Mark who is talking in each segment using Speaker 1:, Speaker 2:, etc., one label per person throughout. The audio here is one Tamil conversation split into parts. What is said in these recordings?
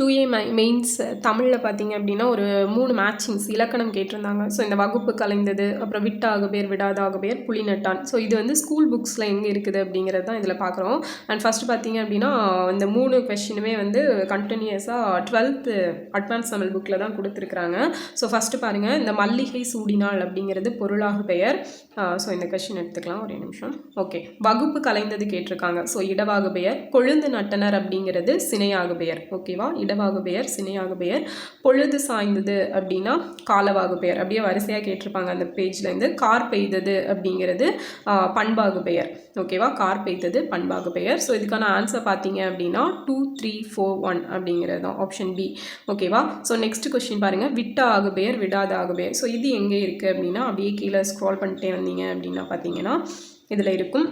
Speaker 1: 2A மெயின்ஸ் தமிழில் பார்த்தீங்க அப்படின்னா ஒரு 3 மேட்சிங்ஸ் இலக்கணம் கேட்டிருந்தாங்க. ஸோ இந்த வகுப்பு கலைந்தது, அப்புறம் விட்ட ஆகுபெயர், விடாத ஆகுபெயர், புலி நட்டான். ஸோ இது வந்து ஸ்கூல் புக்ஸில் எங்கே இருக்குது அப்படிங்கிறது தான் இதில் பார்க்குறோம். அண்ட் ஃபஸ்ட்டு பார்த்தீங்க அப்படின்னா இந்த 3 கொஷினுமே வந்து கண்டினியூஸாக 12th அட்வான்ஸ் தமிழ் புக்கில் தான் கொடுத்துருக்குறாங்க. ஸோ ஃபஸ்ட்டு பாருங்கள், இந்த மல்லிகை சூடினாள் அப்படிங்கிறது பொருளாக பெயர். ஸோ இந்த கொஷின் எடுத்துக்கலாம், ஒரே நிமிஷம். ஓகே, வகுப்பு கலைந்தது கேட்டிருக்காங்க. ஸோ இடவாகு பெயர். கொழுந்து நட்டனர் அப்படிங்கிறது சினையாகு பெயர். ஓகேவா, இடவாகு பெயர், சினையாகு பெயர். பொழுது சாய்ந்தது அப்படின்னா காலவாகு பெயர். அப்படியே வரிசையாக கேட்டிருப்பாங்க அந்த பேஜ்லேருந்து. கார் பெய்தது அப்படிங்கிறது பண்பாகு பெயர். ஓகேவா, கார் பெய்தது பண்பாகு பெயர். ஸோ இதுக்கான ஆன்சர் பார்த்தீங்க அப்படின்னா 2, 3, 4, 1 அப்படிங்கிறது தான் ஆப்ஷன் பி. ஓகேவா, ஸோ நெக்ஸ்ட் கொஸ்டின் பாருங்கள், விட்ட ஆகு பெயர், விடாத ஆகு பெயர். ஸோ இது எங்கே இருக்குது அப்படின்னா அப்படியே கீழே ஸ்க்ரால் பண்ணிட்டே வந்தீங்க அப்படின்னா பார்த்தீங்கன்னா இதில் இருக்கும்.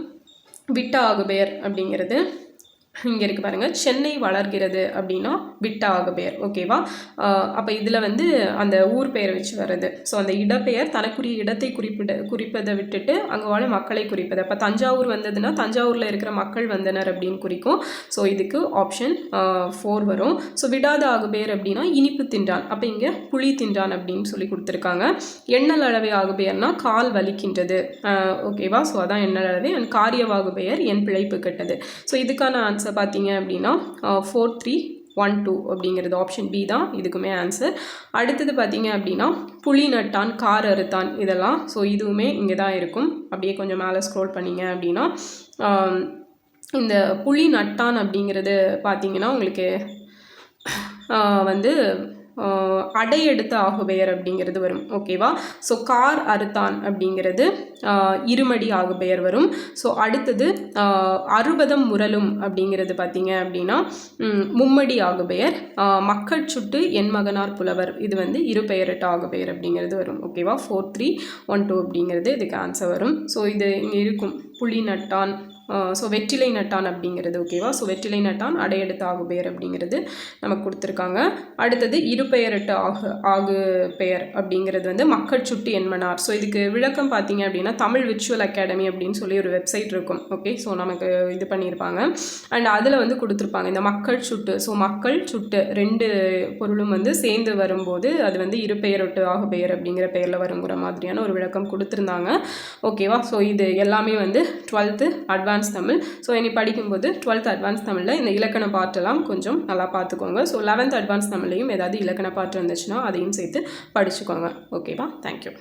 Speaker 1: விட்ட ஆகு பெயர் அப்படிங்கிறது இங்கே இருக்குது பாருங்கள், சென்னை வளர்கிறது அப்படின்னா விட்ட ஆகு பெயர். ஓகேவா, அப்போ இதில் வந்து அந்த ஊர் பெயரை வச்சு வருது. ஸோ அந்த இடப்பெயர் தனக்குரிய இடத்தை குறிப்பதை விட்டுட்டு அங்கே வாழ மக்களை குறிப்பது. அப்போ தஞ்சாவூர் வந்ததுன்னா தஞ்சாவூரில் இருக்கிற மக்கள் வந்தனர் அப்படின்னு குறிக்கும். ஸோ இதுக்கு ஆப்ஷன் 4 வரும். ஸோ விடாத ஆகு பெயர் அப்படின்னா இனிப்பு தின்றான். அப்போ இங்கே புளி தின்றான் அப்படின்னு சொல்லி கொடுத்துருக்காங்க. எண்ணல் அளவை ஆகு பெயர்னா கால் வலிக்கின்றது. ஓகேவா, ஸோ அதான் எண்ணல் அளவை. அண்ட் காரியவாகு பெயர் என் பிழைப்பு கெட்டது. ஸோ இதுக்கான ஆன்சர் பார்த்தீங்க அப்படின்னா 4, 3, 1, 2 அப்படிங்கிறது ஆப்ஷன் பி தான் இதுக்குமே ஆன்சர். அடுத்தது பார்த்தீங்க அப்படின்னா புலி நட்டான், கார் அறுத்தான், இதெல்லாம். ஸோ இதுவுமே இங்கே தான் இருக்கும். அப்படியே கொஞ்சம் மேலே ஸ்க்ரோல் பண்ணிங்க அப்படின்னா இந்த புலி நட்டான் அப்படிங்கிறது பார்த்தீங்கன்னா உங்களுக்கு வந்து அடையெடுத்த ஆகுபெயர் அப்படிங்கிறது வரும். ஓகேவா, ஸோ கார் அறுத்தான் அப்படிங்கிறது இருமடி ஆகுபெயர் வரும். ஸோ அடுத்தது அறுபதம் முரலும் அப்படிங்கிறது பார்த்தீங்க அப்படின்னா மும்மடி ஆகுபெயர். மக்கள் சுட்டு என் மகனார் புலவர், இது வந்து இருபெயரிட்ட ஆகுபெயர் அப்படிங்கிறது வரும். ஓகேவா, 4, 3, 1, 2 அப்படிங்கிறது இதுக்கு ஆன்சர் வரும். ஸோ இது இங்கே இருக்கும் புலி நட்டான். ஸோ வெற்றிலை நட்டான் அப்படிங்கிறது. ஓகேவா, ஸோ வெற்றிலை நட்டான் அடையெடுத்த ஆகு பெயர் அப்படிங்கிறது நமக்கு கொடுத்துருக்காங்க. அடுத்தது இருபெயரிட்ட ஆகு பெயர் அப்படிங்கிறது வந்து மக்கள் சுட்டு என்மனார். ஸோ இதுக்கு விளக்கம் பார்த்தீங்க அப்படின்னா தமிழ் விர்ச்சுவல் அகாடமி அப்படின்னு சொல்லி ஒரு வெப்சைட் இருக்கும். ஓகே, ஸோ நமக்கு இது பண்ணியிருப்பாங்க. அண்ட் அதில் வந்து கொடுத்துருப்பாங்க இந்த மக்கள் சுட்டு. ஸோ மக்கள் சுட்டு 2 பொருளும் வந்து சேர்ந்து வரும்போது அது வந்து இருபெயரிட்டு ஆகு பெயர் அப்படிங்கிற பெயரில் வருங்கிற மாதிரியான ஒரு விளக்கம் கொடுத்துருந்தாங்க. ஓகேவா, ஸோ இது எல்லாமே வந்து 12th அட்வான்ஸ் தமிழ். ஸோ இனி படிக்கும்போது 12th அட்வான்ஸ் தமிழில் இந்த இலக்கண பாட்டெல்லாம் கொஞ்சம் நல்லா பார்த்துக்கோங்க. ஸோ 11th அட்வான்ஸ் தமிழ்லையும் ஏதாவது இலக்கண பாட்டு இருந்துச்சுன்னா அதையும் சேர்த்து படிச்சுக்கோங்க. ஓகேவா, தேங்க்யூ.